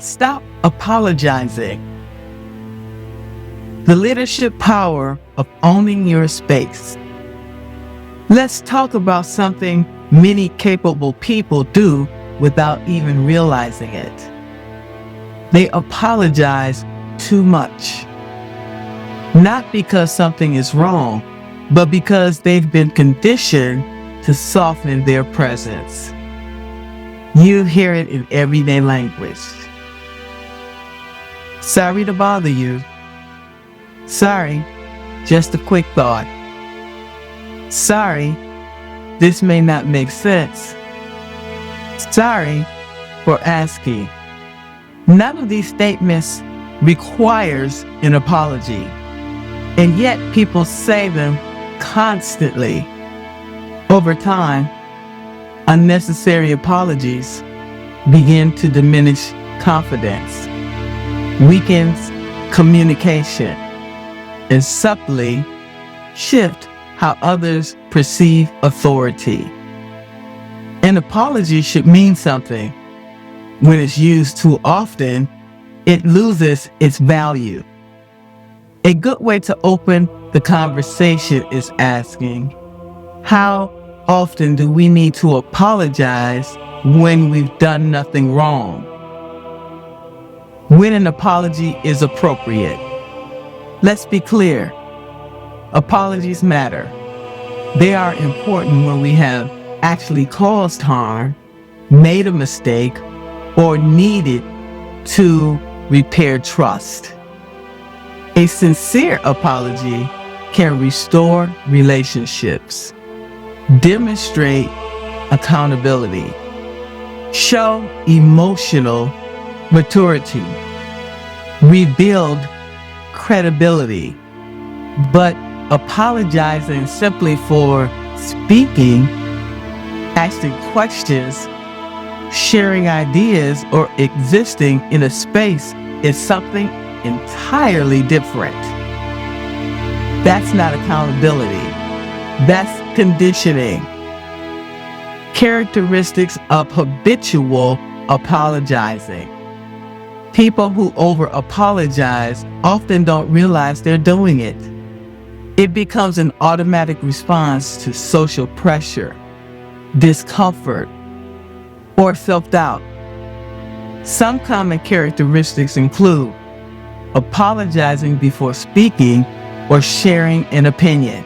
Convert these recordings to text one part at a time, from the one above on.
Stop apologizing. The leadership power of owning your space. Let's talk about something many capable people do without even realizing it. They apologize too much. Not because something is wrong, but because they've been conditioned to soften their presence. You hear it in everyday language. Sorry to bother you. Sorry, just a quick thought. Sorry, this may not make sense. Sorry for asking. None of these statements requires an apology, and yet people say them constantly. Over time, unnecessary apologies begin to diminish confidence, weakens communication, and subtly shift how others perceive authority. An apology should mean something. When it's used too often, it loses its value. A good way to open the conversation is asking, how often do we need to apologize when we've done nothing wrong? When an apology is appropriate. Let's be clear. Apologies matter. They are important when we have actually caused harm, made a mistake, or needed to repair trust. A sincere apology can restore relationships, demonstrate accountability, show emotional maturity, rebuild credibility. But apologizing simply for speaking, asking questions, sharing ideas, or existing in a space is something entirely different. That's not accountability. That's conditioning. Characteristics of habitual apologizing. People who over-apologize often don't realize they're doing it. It becomes an automatic response to social pressure, discomfort, or self-doubt. Some common characteristics include apologizing before speaking or sharing an opinion,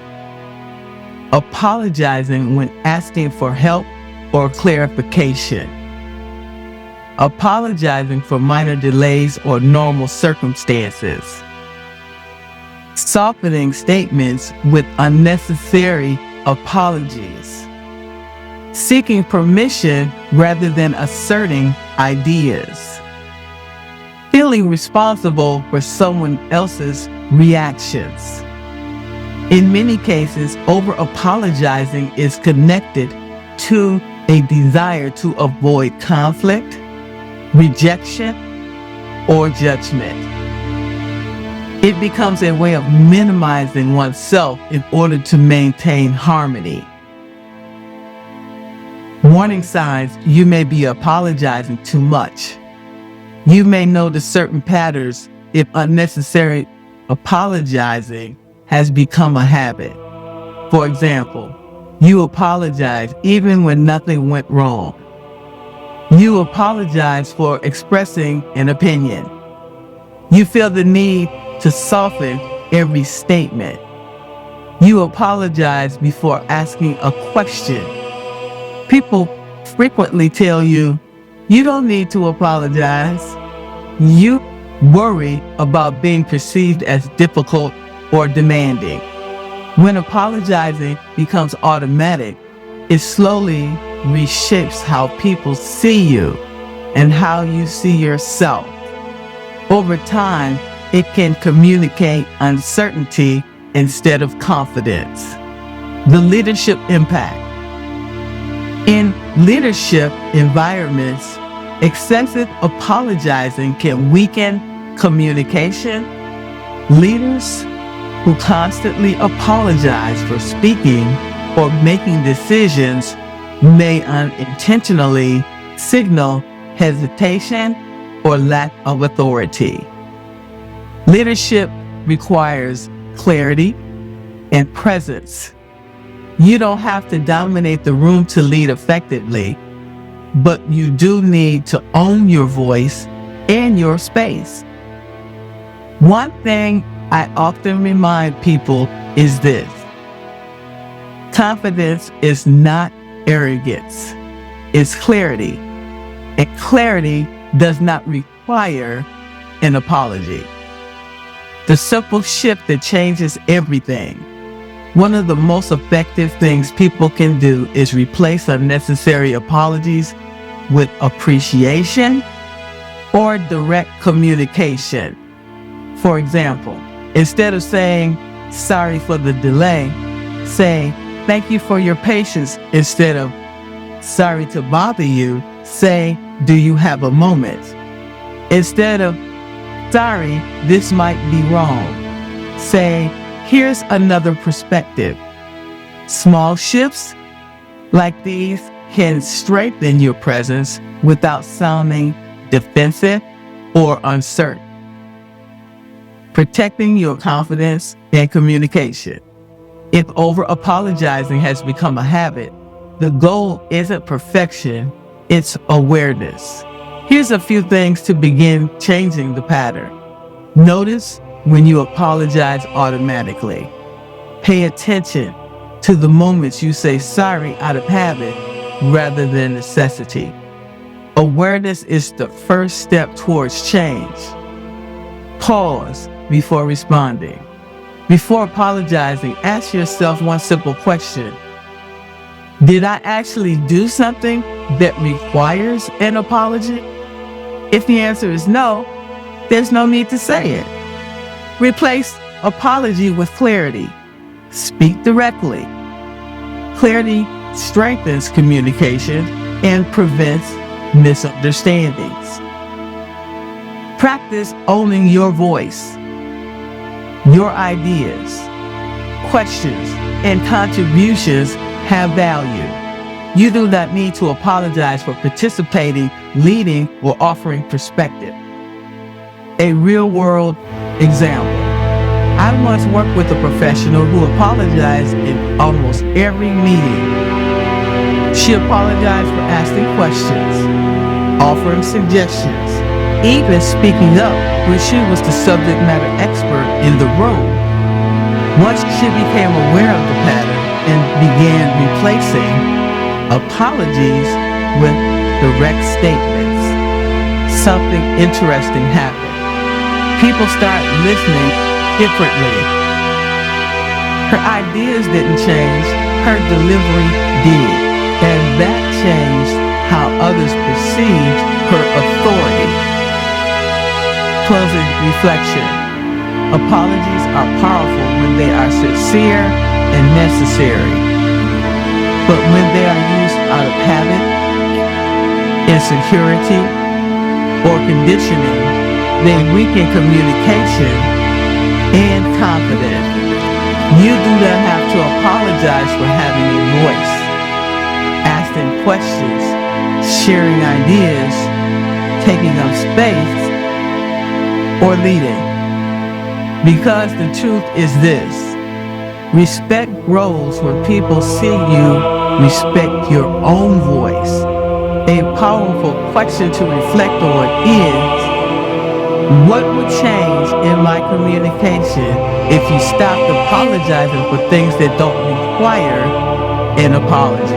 apologizing when asking for help or clarification, apologizing for minor delays or normal circumstances, softening statements with unnecessary apologies, seeking permission rather than asserting ideas, feeling responsible for someone else's reactions. In many cases, over-apologizing is connected to a desire to avoid conflict, rejection, or judgment. It becomes a way of minimizing oneself in order to maintain harmony. Warning signs: you may be apologizing too much. You may notice certain patterns if unnecessary apologizing has become a habit. For example, you apologize even when nothing went wrong. You apologize for expressing an opinion. You feel the need to soften every statement. You apologize before asking a question. People frequently tell you, you don't need to apologize. You worry about being perceived as difficult or demanding. When apologizing becomes automatic, it slowly reshapes how people see you and how you see yourself. Over time, it can communicate uncertainty instead of confidence. The leadership impact. In leadership environments, excessive apologizing can weaken communication. Leaders who constantly apologize for speaking or making decisions may unintentionally signal hesitation or lack of authority. Leadership requires clarity and presence. You don't have to dominate the room to lead effectively, but you do need to own your voice and your space. One thing I often remind people is this: confidence is not arrogance, it's clarity. And clarity does not require an apology. The simple shift that changes everything. One of the most effective things people can do is replace unnecessary apologies with appreciation or direct communication. For example, instead of saying, "Sorry for the delay," say, "Thank you for your patience." Instead of, "Sorry to bother you," say, "Do you have a moment?" Instead of, "Sorry, this might be wrong," say, "Here's another perspective." Small shifts like these can strengthen your presence without sounding defensive or uncertain. Protecting your confidence and communication. If over-apologizing has become a habit, the goal isn't perfection, it's awareness. Here's a few things to begin changing the pattern. Notice when you apologize automatically. Pay attention to the moments you say sorry out of habit rather than necessity. Awareness is the first step towards change. Pause before responding. Before apologizing, ask yourself one simple question: did I actually do something that requires an apology? If the answer is no, there's no need to say it. Replace apology with clarity. Speak directly. Clarity strengthens communication and prevents misunderstandings. Practice owning your voice. Your ideas, questions, and contributions have value. You do not need to apologize for participating, leading, or offering perspective. A real-world example. I once worked with a professional who apologized in almost every meeting. She apologized for asking questions, offering suggestions, even speaking up when she was the subject matter expert in the room. Once she became aware of the pattern and began replacing apologies with direct statements, something interesting happened. People started listening differently. Her ideas didn't change, her delivery did, and that changed how others perceived her authority. Closing reflection. Apologies are powerful when they are sincere and necessary. But when they are used out of habit, insecurity, or conditioning, they weaken communication and confidence. You do not have to apologize for having a voice, asking questions, sharing ideas, taking up space, or leading. Because the truth is this: respect grows when people see you respect your own voice. A powerful question to reflect on is, what would change in my communication if you stopped apologizing for things that don't require an apology?